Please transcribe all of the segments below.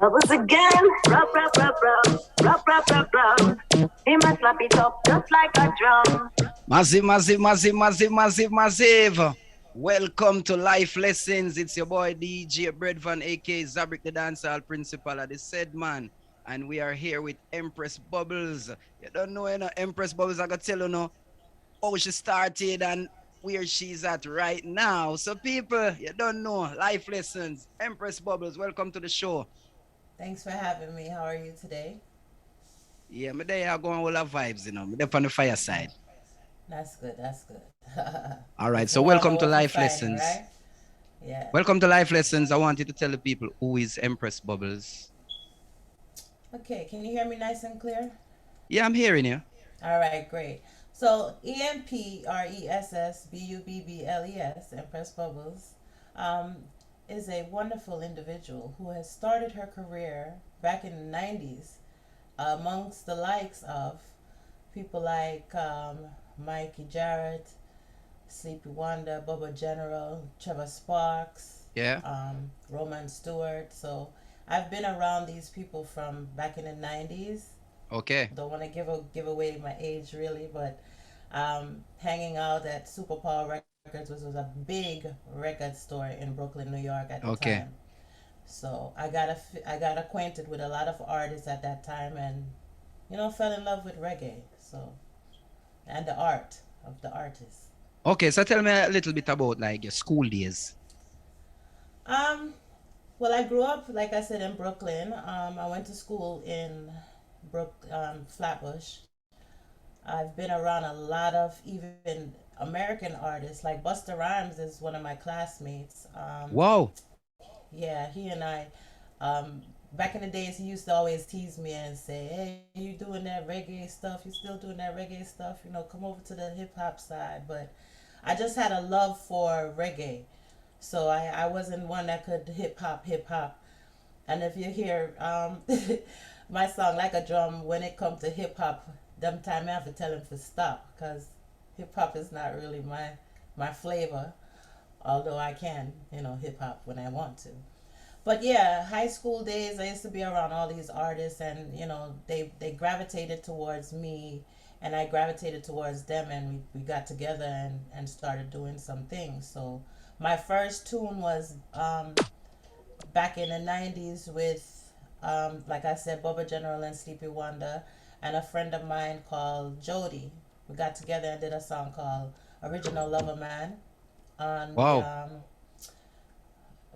Bubbles again. Rub, rub, rub, rub. Rub, rub, rub, rub. He must slap it up just like a drum. Massive, massive, massive, massive, massive, massive. Welcome to Life Lessons. It's your boy DJ Breadvan, aka Zabrick, the dancehall principal of the said man. And we are here with Empress Bubbles. You don't know, Empress Bubbles, I gotta tell you now how she started and where she's at right now. So, people, you don't know, Life Lessons, Empress Bubbles, welcome to the show. Thanks for having me. How are you today? Yeah, me there are going all our vibes, Me there on the fireside. That's good. That's good. All right, It's so warm welcome to over for Life Friday, Lessons. right? Yeah. Welcome to Life Lessons. I want you to tell the people who is Empress Bubbles. Okay. Can you hear me nice and clear? Yeah, I'm hearing you. All right. Great. So EMPRESSBUBBLES, Empress Bubbles, um, is a wonderful individual who has started her career back in the '90s amongst the likes of people like Mikey Jarrett, Sleepy Wonder, Bubba General, Trevor Sparks, Yeah. Roman Stewart. So I've been around these people from back in the '90s. Okay. Don't want to give away my age really, but hanging out at Super Power Records, which was a big record store in Brooklyn, New York at the time. Okay. So I got acquainted with a lot of artists at that time, and fell in love with reggae. So and the art of the artist. Okay. So tell me a little bit about like your school days. Um, well, I grew up, like I said, in Brooklyn. I went to school in Flatbush. I've been around a lot of even American artists, like Busta Rhymes is one of my classmates. Wow. Yeah, he and I, back in the days, he used to always tease me and say, "Hey, you doing that reggae stuff? You still doing that reggae stuff? Come over to the hip hop side." But I just had a love for reggae, so I wasn't one that could hip hop. And if you hear my song like a drum, when it comes to hip hop, them time I have to tell him to stop because hip hop is not really my flavor. Although I can, hip hop when I want to. But yeah, high school days, I used to be around all these artists, and they gravitated towards me, and I gravitated towards them, and we got together and started doing some things. So my first tune was back in the '90s with, like I said, Bubba General and Sleepy Wonder, and a friend of mine called Jody. We got together and did a song called "Original Lover Man" on Wow.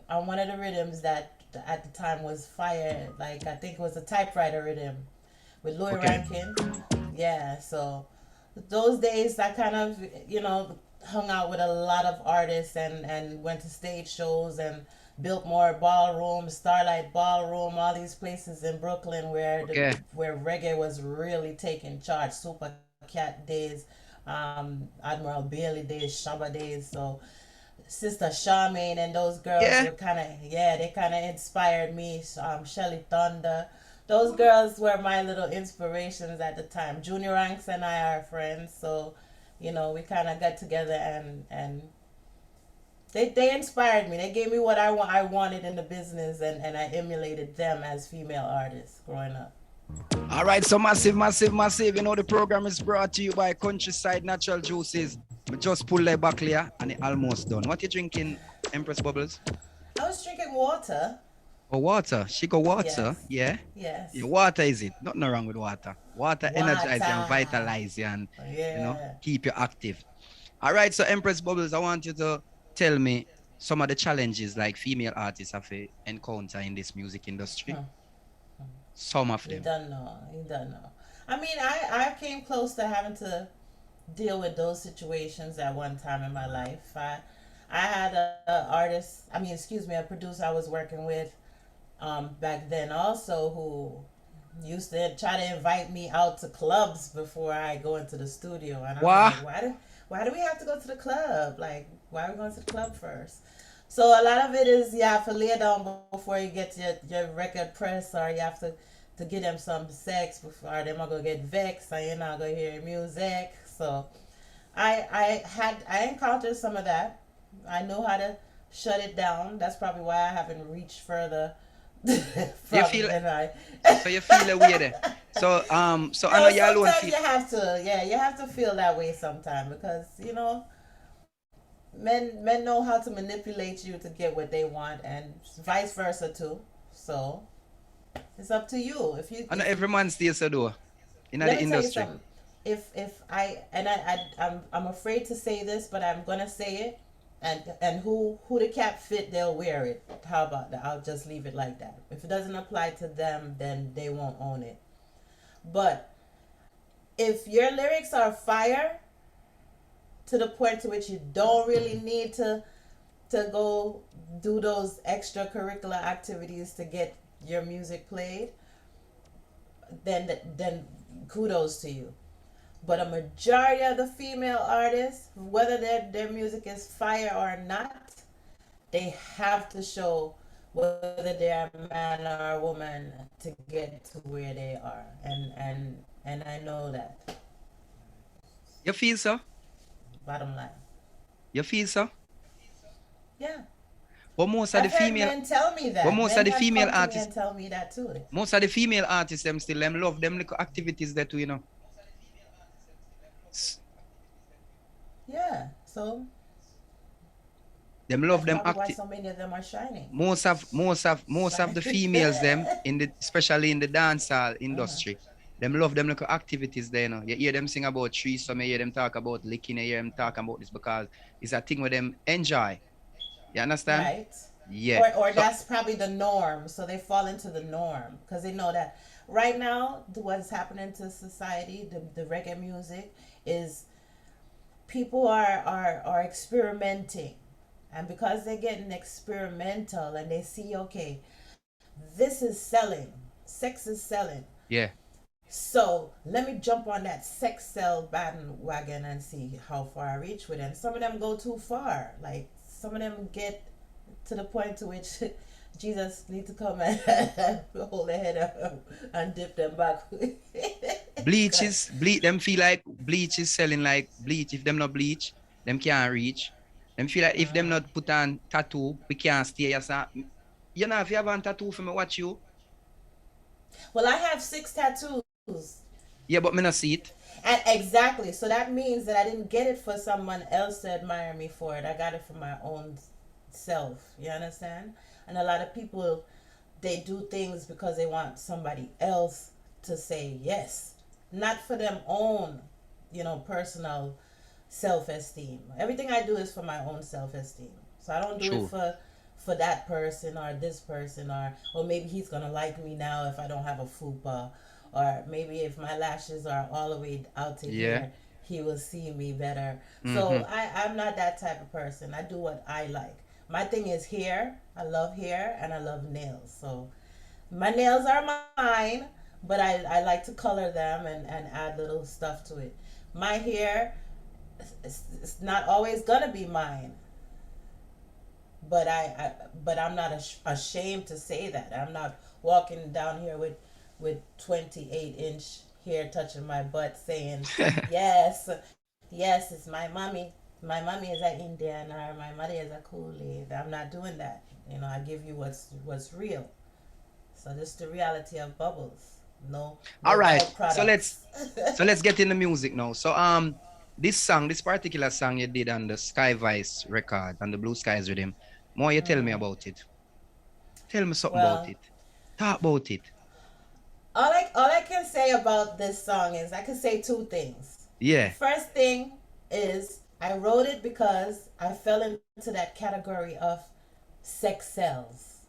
on one of the rhythms that at the time was fire. Like I think it was a typewriter rhythm with Louis Okay. Rankin. Yeah, so those days I kind of hung out with a lot of artists and went to stage shows and built more ballrooms, Starlight Ballroom, all these places in Brooklyn Okay. where reggae was really taking charge. Super Cat days, Admiral Bailey days, Shaba days. So Sister Charmaine and those girls Yeah. were they kind of inspired me. Shelly Thunder, those girls were my little inspirations at the time. Junior Ranks and I are friends, so we kind of got together and they inspired me. They gave me what I wanted in the business, and I emulated them as female artists growing up. All right. So massive, massive, massive. The program is brought to you by Countryside Natural Juices. We just pull the back here and it almost done. What you drinking, Empress Bubbles? I was drinking water. Oh, water. She got water. Yes, Yeah. Yeah, yes, water is it? Nothing wrong with water. Water energize you and water. vitalize you and Yeah. keep you active. All right, so Empress Bubbles, I want you to tell me some of the challenges like female artists have to encounter in this music industry. Hmm. Some of You them. don't know. You don't know. I mean, I came close to having to deal with those situations at one time in my life. I had a artist. I mean, excuse me, a producer I was working with back then also who used to try to invite me out to clubs before I go into the studio, and I'm What? like, why do we have to go to the club? Like, why are we going to the club first? So a lot of it is you have to lay down before you get your record press, or you have to get them some sex before them are gonna get vexed, and you're not gonna hear music. So I encountered some of that. I know how to shut it down. That's probably why I haven't reached further You feel Probably not. so you feel a way there. So I know No, you alone sometimes feel. you have to, yeah, you have to feel that way sometimes because men know how to manipulate you to get what they want, and vice versa too. So it's up to you. I know If you every man stays so though in let the me tell you industry. something. If I and I'm afraid to say this, but I'm gonna say it. And who the cap fit, they'll wear it. How about that? I'll just leave it like that. If it doesn't apply to them, then they won't own it. But if your lyrics are fire to the point to which you don't really need to go do those extracurricular activities to get your music played, then kudos to you. But a majority of the female artists, whether their music is fire or not, they have to show whether they're a man or a woman to get to where they are. And I know that. You feel so? Bottom line. You feel so? Yeah. But most of the I've heard female men tell me but that. most of Men the have female come to me artists and tell me that too. most of the female artists them still them love them little activities that you know. Yeah. So Them love that's them probably why so many of them are shining. most of the females them in the especially in the dancehall industry. Them love them little activities there, you know. You hear them sing about trees, some you hear them talk about licking, you hear them talk about this because it's a thing where them enjoy. You understand? Right. Yeah. Or So that's probably the norm. So they fall into the norm because they know that right now what's happening to society, the reggae music is people are experimenting, and because they're getting experimental and they see, okay, this is selling, sex is selling, yeah. so let me jump on that sex sell bandwagon and see how far I reach with it. And some of them go too far. Like some of them get to the point to which Jesus need to come and hold their head up and dip them back. Bleach them feel like bleach is selling like bleach. If them not bleach, them can't reach. Them feel like if them not put on tattoo, we can't stay. You know, if you have a tattoo for me, watch you. Well, I have 6 tattoos. Yeah, but me not see it. And exactly. So that means that I didn't get it for someone else to admire me for it. I got it for my own self. You understand? And a lot of people, they do things because they want somebody else to say yes, not for them own, personal self-esteem. Everything I do is for my own self-esteem. So I don't do True. it for that person or this person, or maybe he's gonna like me now if I don't have a fupa, or maybe if my lashes are all the way out to Yeah. here, he will see me better. Mm-hmm. So I'm not that type of person. I do what I like. My thing is hair. I love hair and I love nails. So my nails are mine, but I like to color them and add little stuff to it. My hair, it's not always gonna be mine, but I'm not ashamed to say that. I'm not walking down here with 28-inch hair touching my butt saying yes, yes, it's my mommy. My mommy is an Indian or my mother is a Kool-Aid. I'm not doing that. I give you what's real. So this is the reality of Bubbles. No All right. So products. let's get in the music now. So this particular song you did on the Sky Vice record on the Blue Skies with him. More you tell me about it. Tell me something about Well, it. Talk about it. all I can say about this song is I can say 2 things. Yeah. First thing is I wrote it because I fell into that category of sex sells.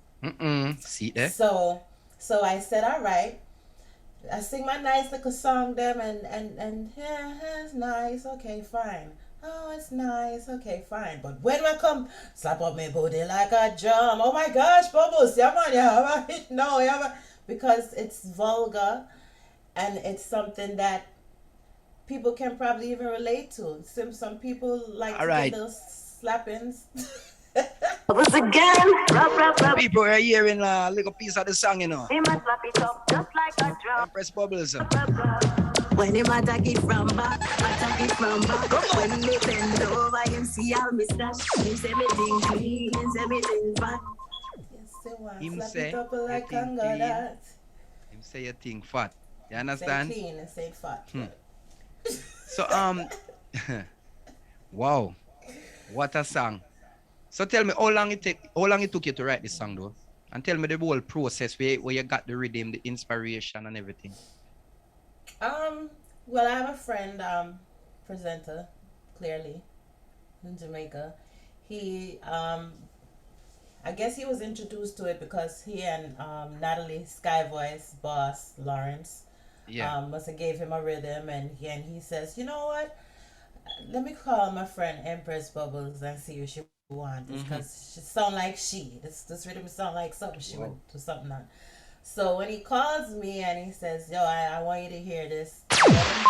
See there. So I said, all right, I sing my nice little song them and yeah, it's nice, okay, fine. Oh, it's nice, okay, fine. But when I come slap up my booty like a drum, oh my gosh, Bubbles, yeah man, yeah, no, yeah man. Because it's vulgar and it's something that people can probably even relate to. Some people like All to right. get those slappings. Bubbles again. Rub, rub, rub. People are hearing a little piece of the song, you know. He must slap it up just like a drum. Empress Bubbles. Rub, rub. When him attack it from back, When me bend over, him see all me stash. Him say me thing clean, him say me thing fat. Yes. Say one, Him slap it say up you like think hunger clean. that. Him say you think fat. You Say understand? clean and say fat. Hmm. Yeah. So wow, what a song. So tell me how long it took you to write this song though? And tell me the whole process where you got the rhythm, the inspiration and everything. Um, well, I have a friend, presenter, clearly, in Jamaica. He, I guess he was introduced to it because he and Natalie Sky Voice boss Lawrence Yeah. must have gave him a rhythm, and he says, you know what? Let me call my friend Empress Bubbles and see if she want this Mm-hmm. because she sound like she. This rhythm sound like something she would Wow. do something on. So when he calls me and he says, "Yo, I want you to hear this," I let him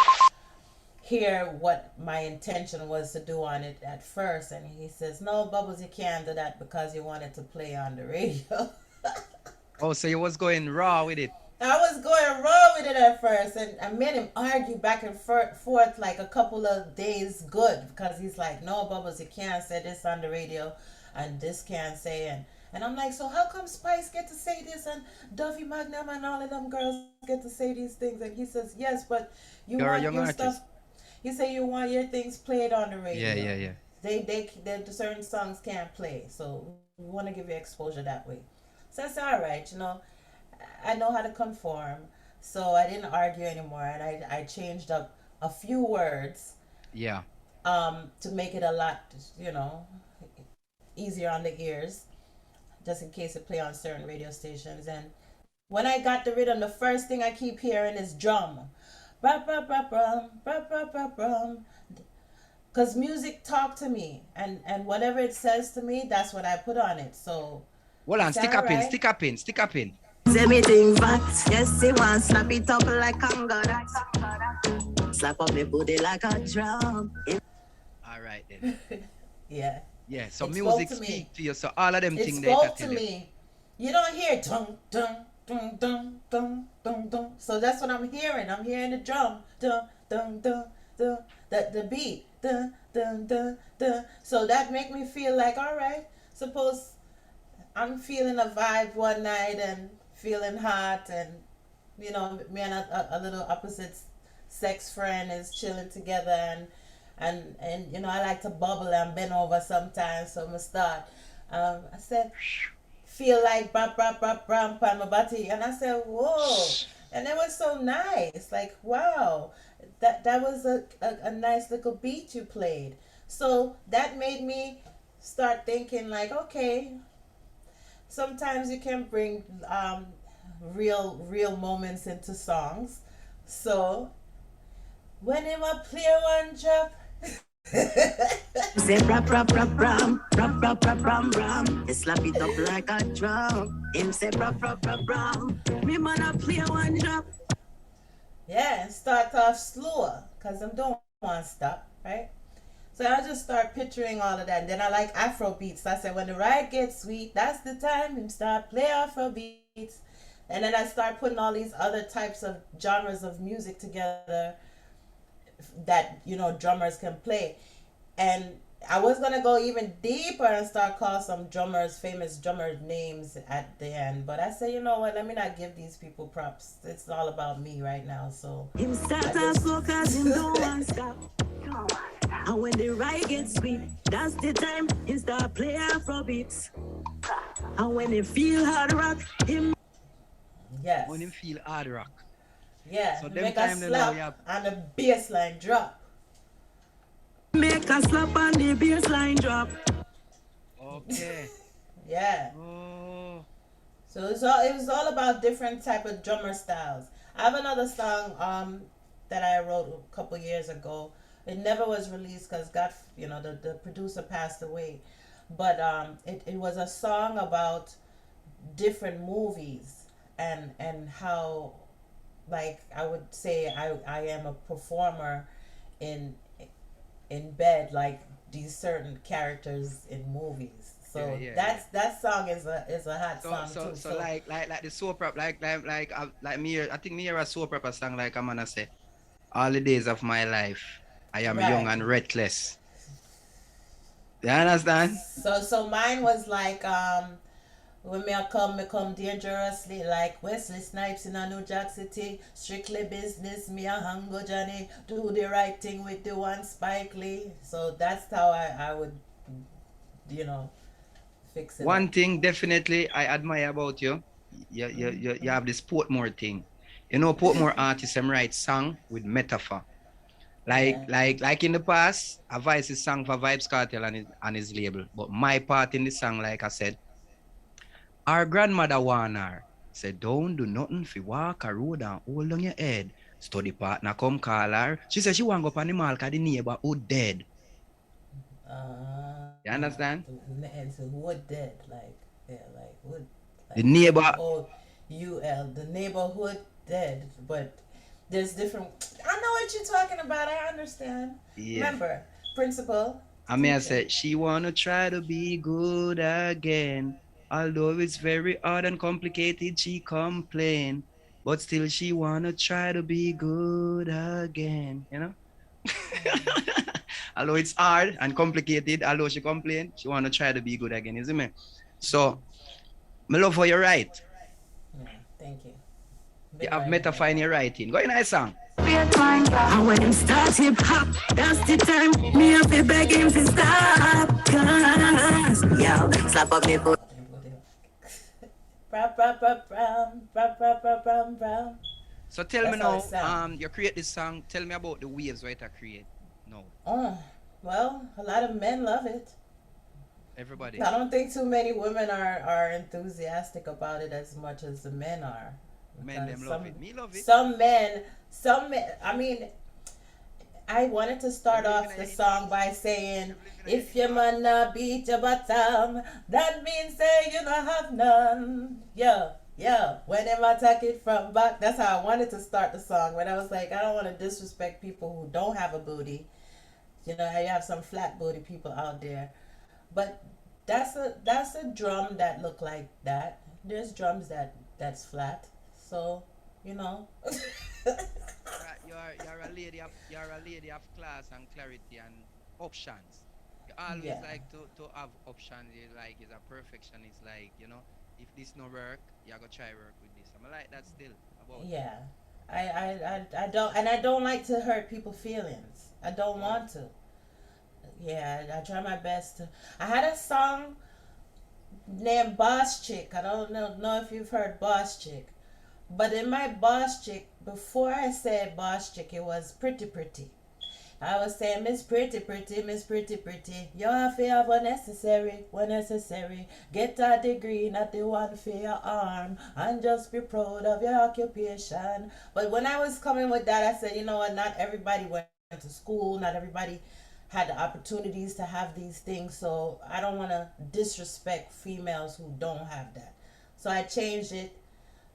hear what my intention was to do on it at first, and he says, "No, Bubbles, you can't do that because you wanted to play on the radio." Oh, so you was going raw with it. I was going wrong with it at first, and I made him argue back and forth like a couple of days good because he's like, "No, Bubbles, you can't say this on the radio, and this can't say." And I'm like, "So how come Spice get to say this, and Duffy Magnum and all of them girls get to say these things?" And he says, "Yes, but you You're want a your young stuff." artist. He said, "You want your things played on the Yeah, radio. yeah, yeah. They certain songs can't play, so we want to give you exposure that way." So I said, "All right, I know how to conform." So I didn't argue anymore, and I changed up a few words Yeah. to make it a lot, easier on the ears, just in case it play on certain radio stations. And when I got the rhythm, the first thing I keep hearing is drum. Brum, brum, brum, brum, brum, brum, brum, brum. Because music talk to me, and whatever it says to me, that's what I put on it. So Hold I on, said, stick all up in, right. stick up in, stick up in. Say me think fat, yes, he want slap it up like hunger that. Slap up me booty like a drum. All right then. Yeah. Yeah. So It spoke music to me. speak to you. So all of them It things they can spoke to tell you. me. You don't hear dun dun dun dun dun dun dun. So that's what I'm hearing. I'm hearing the drum dun dun dun dun. The beat dun dun dun dun. So that make me feel like, all right. Suppose I'm feeling a vibe one night and feeling hot, and me and a little opposite sex friend is chilling together, and I like to bubble and bend over sometimes, so I'm gonna start. I said, feel like bam bam bam bam on my body, and I said, whoa, and it was so nice, like wow, that was a nice little beat you played. So that made me start thinking like, okay, sometimes you can bring real moments into songs. So when him a play one drop. Say rap rap rap ram, rap rap rap ram ram. He slap it up like a drum. Him say rap rap rap ram. Me man a play one drop. Yeah, and start off slower because I don't want to stop, right? So I just start picturing all of that. And then I like Afro beats. I said, when the ride gets sweet, that's the time him start play Afro beats. And then I start putting all these other types of genres of music together that, drummers can play. And I was gonna go even deeper and start call some drummers, famous drummer names at the end. But I said, you know what? Let me not give these people props. It's all about me right now. So Him start I off just slow cause him don't want stop. And when the ride gets sweet, that's the time he start play Afro beats. And when he feel hard rock, him When him yes, feel hard rock. yeah, So them make a time they know slap you have and the bass line drop. make a slap on the baseline drop. okay. Yeah. Oh. So it was all about different type of drummer styles. I have another song that I wrote a couple years ago. It never was released because the producer passed away. But it was a song about different movies, and how, like, I would say I am a performer in in bed, like these certain characters in movies. Yeah, So yeah, yeah. that song is a hot So song so too. so So like the soap opera like me I think me hear a soap opera song like I'm gonna say all the days of my life I am young right. and reckless. You understand? So mine was like When me come dangerously like Wesley Snipes in a New Jack City. Strictly business, me a Hango Johnny. Do the right thing with the one Spike Lee. So that's how I would, you know, fix it One up. thing definitely I admire about you, you have this Portmore thing. You know, Portmore artists them write song with metaphor. Yeah. Like in the past, a Vice is sung for Vibes Cartel and his label. But my part in the song, like I said, our grandmother warn her. Said, don't do nothing if you walk a road and hold on your head. Study partner come call her. She said she want go up on the mall because the neighbor who dead. Uh, You understand? and so wood dead, like yeah, like wood, like The neighbor, WOUL, the neighborhood dead. But there's different. I know what you're talking about. I understand. yeah. Remember, principal, I mean, I teacher. said, she wanna try to be good again. Although it's very hard and complicated, she complain. But still she wanna try to be good again, you know? Although it's hard and complicated, although she complain, she wanna try to be good again, isn't it? So, my love for your right. Yeah, thank you. You Been have writing a metaphor in lot. your writing. Go in a song. And when him start hip hop, that's the time me have to beg him to stop. Cause, yo, slap up me foot. Brum, brum, brum, brum, brum, brum, brum, brum, brum. So tell me That's how it now, sounds. you create this song. Tell me about the waves right I create. No, Oh, well, a lot of men love it. everybody. I don't think too many women are enthusiastic about it as much as the men are, Men because them love it. Me love it. some men some men. I mean, I wanted to You start believe in off a the hip song hop? by You saying, believe in a "If hip your hop? man not beat your bottom, that means say you don't have none." Yeah, yeah. When them attack it from back, that's how I wanted to start the song. When I was like, I don't want to disrespect people who don't have a booty. You know, you have some flat booty people out there, but that's a drum that look like that. There's drums that's flat, so you know. You're a lady of class and clarity and options. You always Yeah, like to have options. You like is a perfectionist. Like if this no work, you gotta try work with this. I'm like that still about you. yeah. I don't, and I don't like to hurt people's feelings. I don't Oh, want to. Yeah, I try my best to. I had a song named Boss Chick. I don't know if you've heard Boss Chick. But in my Boss Chick, before I said Boss Chick, it was Pretty Pretty. I was saying, Miss Pretty Pretty, Miss Pretty Pretty, you have to have what necessary, what necessary. Get a degree, not the one for your arm, and just be proud of your occupation. But when I was coming with that, I said, you know what, not everybody went to school, not everybody had the opportunities to have these things, so I don't want to disrespect females who don't have that. So I changed it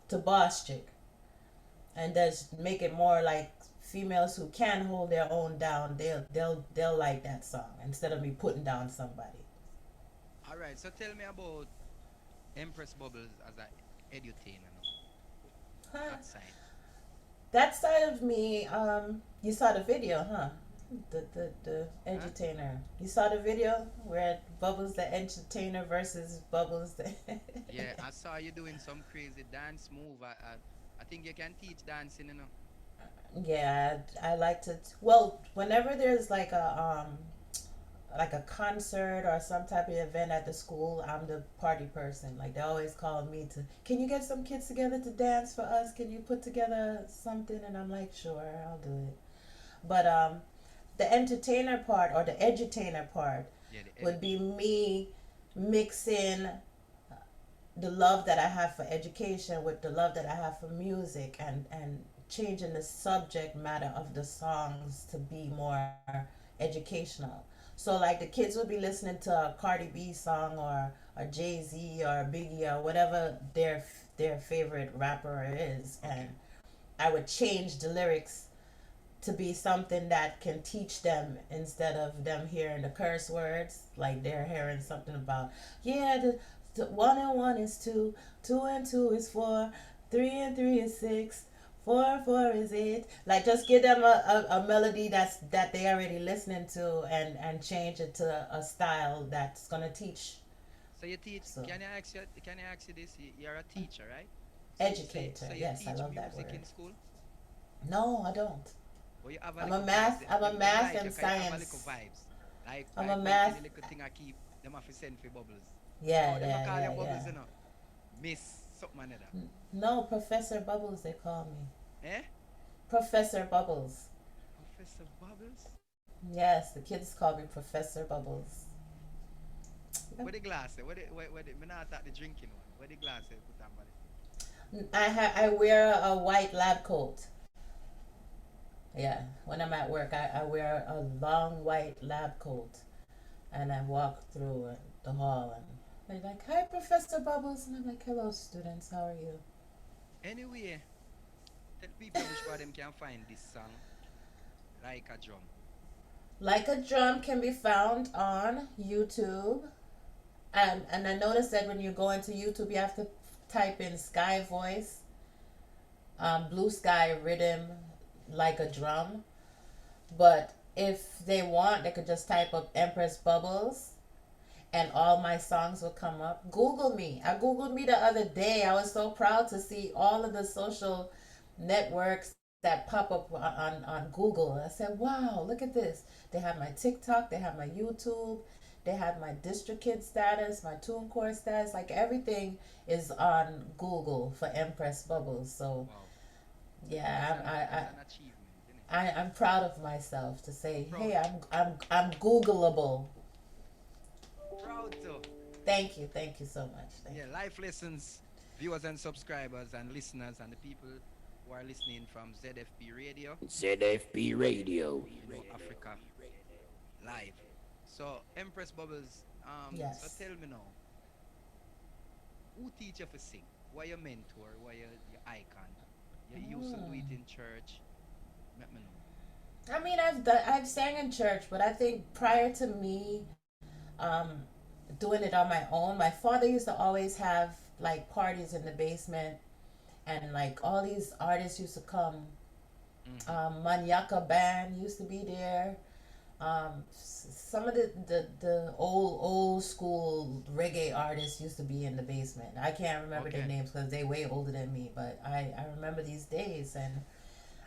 to Boss Chick and just make it more like females who can hold their own down. They'll like that song instead of me putting down somebody. all right. So tell me about Empress Bubbles as a edutainer now. Huh. That side. That side of me, you saw the video, huh? The Huh? entertainer. You saw the video where Bubbles the entertainer versus Bubbles the. Yeah, I saw you doing some crazy dance move. I think you can teach dancing, Yeah, I like to. Well, whenever there's like a concert or some type of event at the school, I'm the party person. Like they always call me to, can you get some kids together to dance for us? Can you put together something? And I'm like, sure, I'll do it. But the entertainer part or the edutainer part Yeah, the would be educator. me mixing the love that I have for education with the love that I have for music, and changing the subject matter of the songs to be more educational. So like the kids would be listening to a Cardi B song or a Jay Z or a Biggie or whatever their favorite rapper is, and Okay. I would change the lyrics to be something that can teach them instead of them hearing the curse words. Like they're hearing something about, yeah, the one and one is two, two and two is four, three and three is six, four and four is eight. Like just give them a melody that they already listening to, and change it to a style that's gonna teach So you teach, So can I ask you this? You're a teacher, right? educator, So you yes, I teach love that music word. in school? No, I don't. Or you have a I'm a little vibes, math. I'm a them math like you, and 'cause you have a little science. vibes. I'm a When math. any little thing I keep, them have to send for bubbles. Yeah, Oh, them I yeah, call you yeah, bubbles, yeah. you know. Miss something another. No, Professor Bubbles, they call me. Eh? Professor Bubbles. Professor Bubbles? Yes, the kids call me Professor Bubbles. What the glass? Me not at the drinking one. What the glass put on body? I wear a white lab coat. Yeah, when I'm at work, I wear a long white lab coat, and I walk through the hall, and they're like, "Hi, Professor Bubbles," and I'm like, "Hello, students. How are you?" Anyway, tell people which part them can find this song, Like a Drum. Like a Drum can be found on YouTube. And I noticed that when you go into YouTube, you have to type in Sky Voice, Blue Sky Rhythm, Like a Drum. But if they want, they could just type up Empress Bubbles and all my songs will come up. Google me. I Googled me the other day. I was so proud to see all of the social networks that pop up on Google. I said, wow, look at this. They have my TikTok, they have my YouTube, they have my District Kid status, my TuneCore status. Like everything is on Google for Empress Bubbles. So Wow, yeah, that's an achievement, isn't it? I'm proud of myself to I'm say, proud hey, too. I'm Googleable. Proud too. Thank you so much. Thank Yeah, life lessons, viewers and subscribers and listeners and the people who are listening from ZFP Radio, ZFP Radio. Africa live. So Empress Bubbles, you. so Yes. tell me now, who teach you for sing? Why your mentor? Why your icon? You used to do Mm. it in church. Let me know. I mean, I've sang in church, but I think prior to me um, doing it on my own, my father used to always have like parties in the basement, and like all these artists used to come. Mm-hmm. Maniaca band used to be there. Some of the old school reggae artists used to be in the basement. I can't remember their Okay. names because they way older than me, but I remember these days, and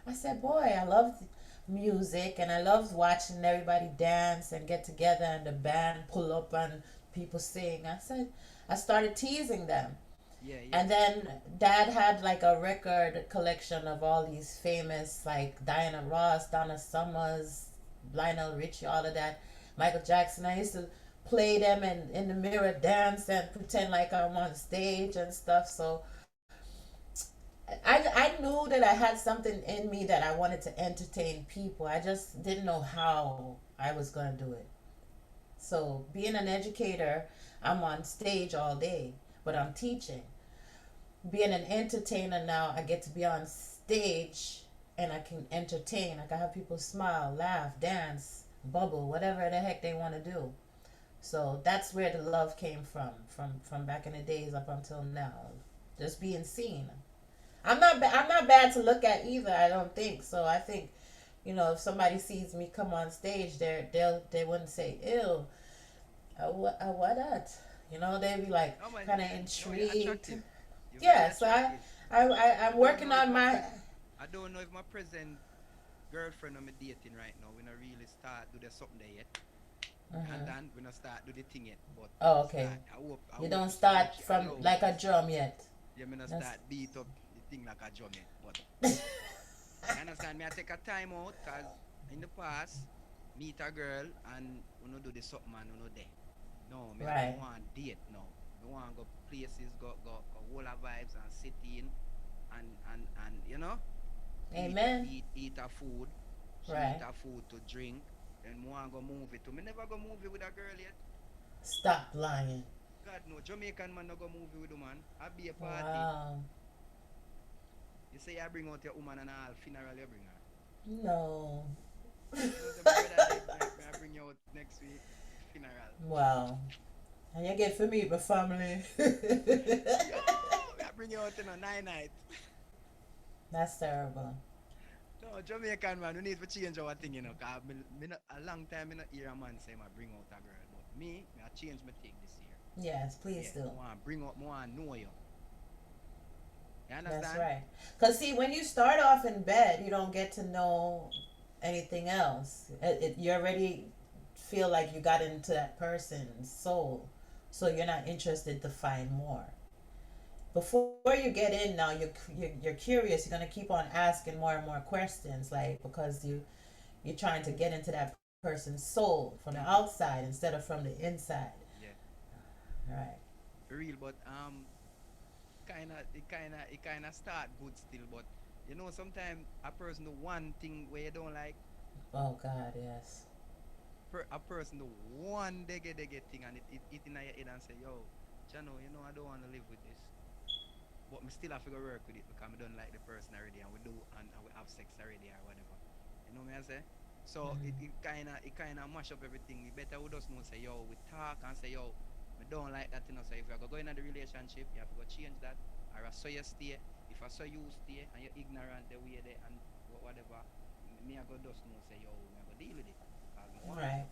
I said, boy, I loved music, and I loved watching everybody dance and get together and the band pull up and people sing. I started teasing them. Yeah, yeah. And then dad had like a record collection of all these famous, like Diana Ross, Donna Summers, Lionel Richie, all of that, Michael Jackson. I used to play them and in the mirror dance and pretend like I'm on stage and stuff. So I knew that I had something in me that I wanted to entertain people. I just didn't know how I was going to do it. So, being an educator, I'm on stage all day, but I'm teaching. Being an entertainer now, I get to be on stage and I can entertain. I can have people smile, laugh, dance, bubble, whatever the heck they want to do. So that's where the love came from back in the days up until now. Just being seen. I'm not bad to look at either. I don't think so. I think, if somebody sees me come on stage, they wouldn't say ew, what that? They'd be like Oh man, kind of no, you're intrigued. attractive. You're very Yeah. So attractive. I I'm don't working know if on my. I don't know if my present girlfriend I'm dating right now. We not really start do the something there yet. And Mhm. then we not start do the thing yet. But we Oh, not okay. start. You don't I hope start she from allow me like to a start. drum yet. Yeah, me not That's. start beat up the thing like a drum yet. But you understand me? I take a time out because in the past meet a girl and we not do the something and we not there. No, me Right. want date now. Me want go places, go whole of vibes and sit in and Amen. eat her food. She eat Right. her food to drink. Then me want go movie too. Me never go movie with a girl yet. Stop lying. God no, Jamaican man no go movie with a man. I be a party. Wow. You say I bring out your woman and all funeral you bring her. No. You know, say my brother dead, I bring you out next week funeral. Wow. And you get for me, my family. Yo, I bring you out in a night. That's terrible. No, Jamaican man, we need to change our thing, Cause a long time I not hear a man say I bring out a girl. But me I change my thing this year. Yes, please Yeah, do. I want bring up more and know you. You That's understand? right. Because, see, when you start off in bed, you don't get to know anything else. You already feel like you got into that person's soul. So you're not interested to find more. Before you get in now, you're curious. You're going to keep on asking more and more questions, like, because you're trying to get into that person's soul from the Mm-hmm. outside instead of from the inside. Yeah, Right. real, but it kind of start good still, but sometimes a person do one thing where you don't like, Oh, God, yes. a person do one dege thing, and it in your head and say, yo, Jano, I don't want to live with this, but me still have to go work with it because I don't like the person already, and we have sex already or whatever. You know me I say? So Mm. it kind of mash up everything. We better we just know say yo, we talk and say yo, me don't like that, so if you are going into the relationship, you have to go change that, or I saw you stay. If I saw you stay and you're ignorant the way they and whatever, me I go just know say yo, me I go deal with it because me want Right. to.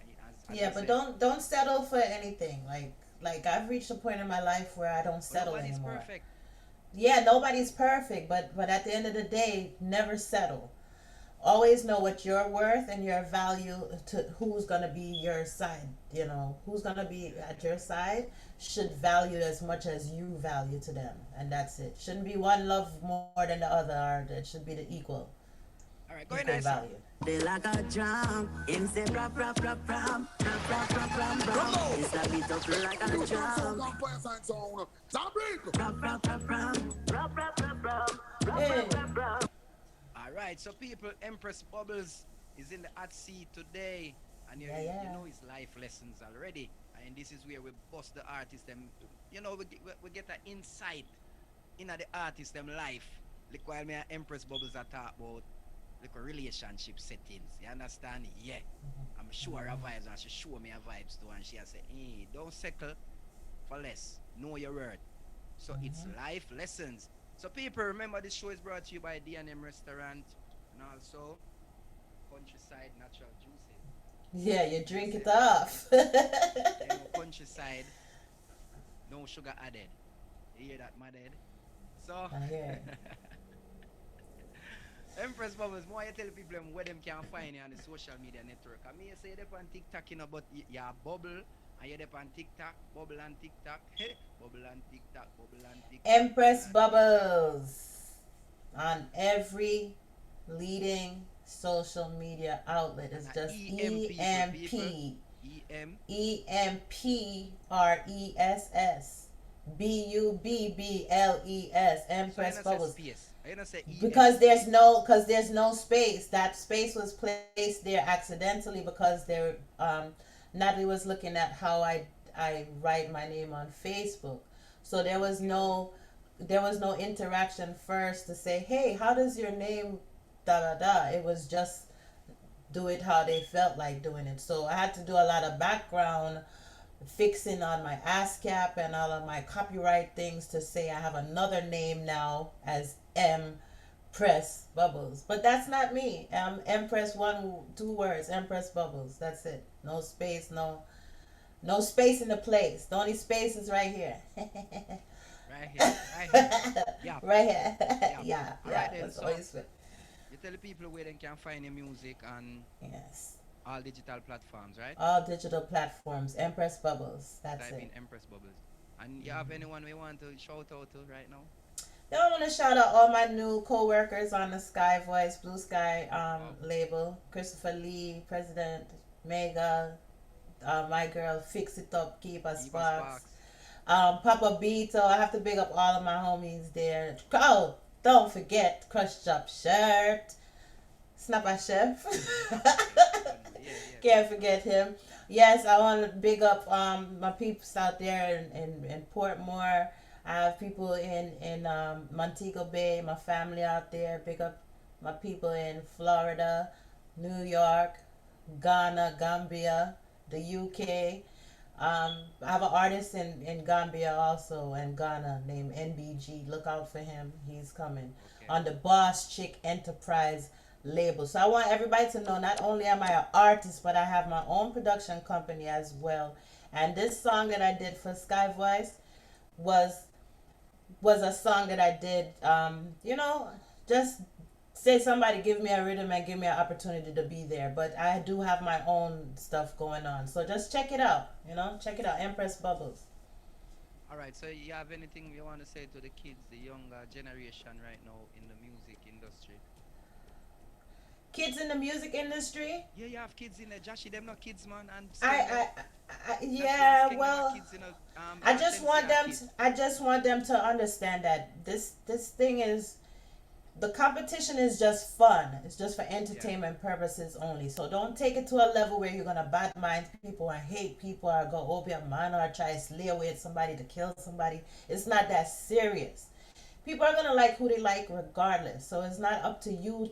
And as Yeah, we but say, don't settle for anything. Like I've reached a point in my life where I don't but settle nobody's anymore. perfect. Yeah, nobody's perfect, but at the end of the day, never settle. Always know what you're worth and your value to who's gonna be your side. Who's gonna be at your side should value as much as you value to them, and that's it. Shouldn't be one love more than the other, or it should be the All right, go in equal there, sir. value. They like a drum. Him say rap rap rap ram, rap rap rap ram ram. He slap it up like a drum. Zabrick! Rap rap rap ram, rap rap rap ram, rap rap Hey, rap ram. All right, so people, Empress Bubbles is in the hot seat today, and yeah, yeah. it's life lessons already, and this is where we bust the artist them. We get an insight into the artist them life. Like while me and Empress Bubbles are talk about like a relationship settings. You understand? Yeah, I'm sure her Mm-hmm. vibes, and she show me her vibes too, and she say, "Hey, don't settle for less. Know your worth." So it's Mm-hmm. life lessons. So people, remember this show is brought to you by D&M Restaurant and also Countryside Natural Juices. Yeah, you You drink it say, off. Countryside, no sugar added. You hear that, my dad? So, I hear it. Empress Bubbles, more you tell people them where them can find you on the social media network. I mean, you say you're on TikTok, but you're bubble, and you're on TikTok, bubble and TikTok, bubble and TikTok, bubble and TikTok, bubble Empress and TikTok. Bubbles on every leading social media outlet. And It's a just EM E people, M people. P EM. EMPRESS BUBBLES. So I Empress not say Bubbles. space. I not say EM Because there's space. no because there's no space. That space was placed there accidentally because Natalie was looking at how I write my name on Facebook. So Okay. there was no interaction first to say, hey, how does your name da da da. It was just do it how they felt like doing it. So I had to do a lot of background fixing on my ASCAP and all of my copyright things to say I have another name now as M Press Bubbles. But that's not me. Empress, two words, Empress Bubbles. That's it. No space, no space in the place. The only space is right here. Right here. Right here. Yeah. Right here. Yeah. Yeah, All right yeah. then. That's the So only space. you tell the people where they can find your music on Yes. all digital platforms, right? All digital platforms. Empress Bubbles. That's Type in it. Empress Bubbles. And you have anyone we want to shout out to right now? Then I want to shout out all my new co-workers on the Sky Voice, Blue Sky Wow. label. Christopher Lee, President, Mega, my girl, Fix It Up, Keeper Eva Sparks, Sparks. Papa Beto. I have to big up all of my homies there. Oh, don't forget Crush Chop Shirt, Snapper Chef. Okay. Good know. Yeah, yeah. Can't forget him. Yes, I want to big up my peeps out there in Portmore. I have people in Montego Bay, my family out there. Big up my people in Florida, New York, Ghana, Gambia, the UK. I have an artist in Gambia also and Ghana named NBG. Look out for him. He's coming Okay. on the Boss Chick Enterprise label. So I want everybody to know not only am I an artist, but I have my own production company as well. And this song that I did for Sky Voice was was a song that I did. Just say somebody give me a rhythm and give me an opportunity to be there. But I do have my own stuff going on. So just check it out. Check it out. Empress Bubbles. All right, so you have anything you want to say to the kids, the younger generation right now in the music industry? Kids in the music industry. Yeah, you have kids in there. Joshy, them not kids, man, and I, Skeng them. Not yeah. Skeng them are Well, kids, I just Sensei want are them. kids. I just want them to understand that this thing is the competition is just fun. It's just for Yeah, entertainment purposes only. So don't take it to a level where you're gonna bad mind people and hate people or go open your man or try to slay away at somebody to kill somebody. It's not that serious. People are gonna like who they like regardless. So it's not up to you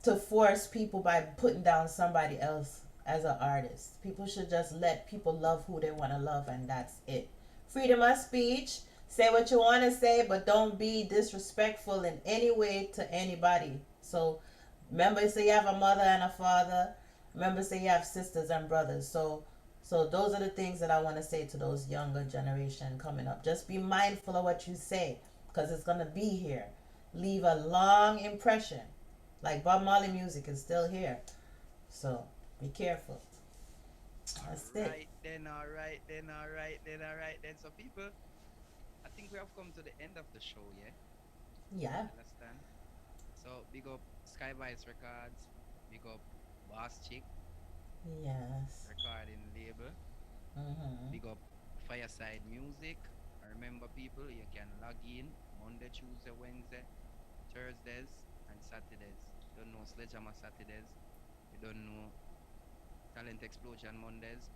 to force people by putting down somebody else as an artist. People should just let people love who they want to love, and that's it. Freedom of speech. Say what you want to say, but don't be disrespectful in any way to anybody. So, remember, say you have a mother and a father. Remember, say you have sisters and brothers. So those are the things that I want to say to those younger generation coming up. Just be mindful of what you say, because it's gonna be here. Leave a long impression. Like Bob Marley music is still here. So be careful. all That's it. right then, all right then, all right then, all right then. So, people, I think we have come to the end of the show, yeah? Yeah. You understand? So, big up Sky Vice Records, big up Boss Chick Yes. recording label, Mm-hmm. big up Fireside Music. I remember, people, you can log in Monday, Tuesday, Wednesday, Thursdays, and Saturdays. You don't know Sledgehammer Saturdays. You don't know Talent Explosion Mondays.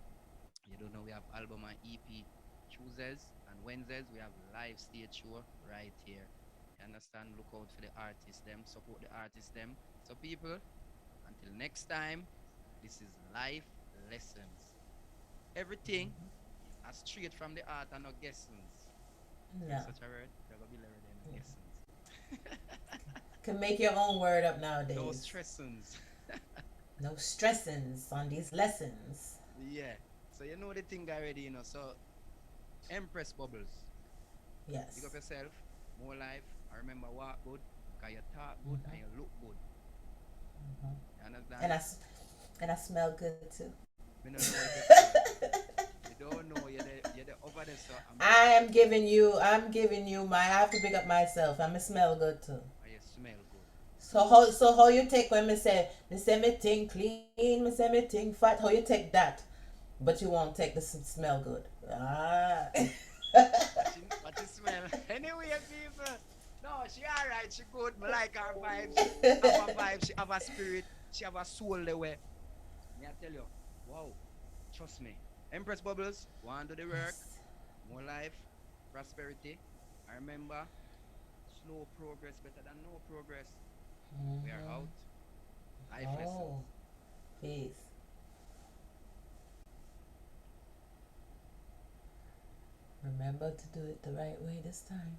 You don't know we have album and EP Tuesdays and Wednesdays. We have live stage show right here. You understand? Look out for the artists them, support the artists them. So people, until next time, this is life lessons. Everything are straight from the art and no guessings. Hear No. such a word? There gonna be already no guessings. Can make your own word up No nowadays. stressings. No stressings on these lessons. Yeah. So you know the thing already, So Empress Bubbles. Big up Yes. yourself, more life. I remember walk good, because you talk good Mm-hmm. and you look good. Mm-hmm. You understand? And I smell good too. Me don't know if you smell. Me don't know you're the over there, so I'm giving you my. I have to pick up myself. I smell good too. you smell good. So how you take when me say me thing clean, me say me thing fat, how you take that? But you won't take the smell good. Ah. What you smell? Anyway, people. No, she alright, she good. Me like her vibe. She have a vibe, she have a spirit, she have a soul the way. Me I tell you, wow, trust me. Empress Bubbles, want to do the work, Yes. more life, prosperity. I remember slow progress better than no progress. We are Mm-hmm. out. Life Oh, lessons. peace. Remember to do it the right way this time.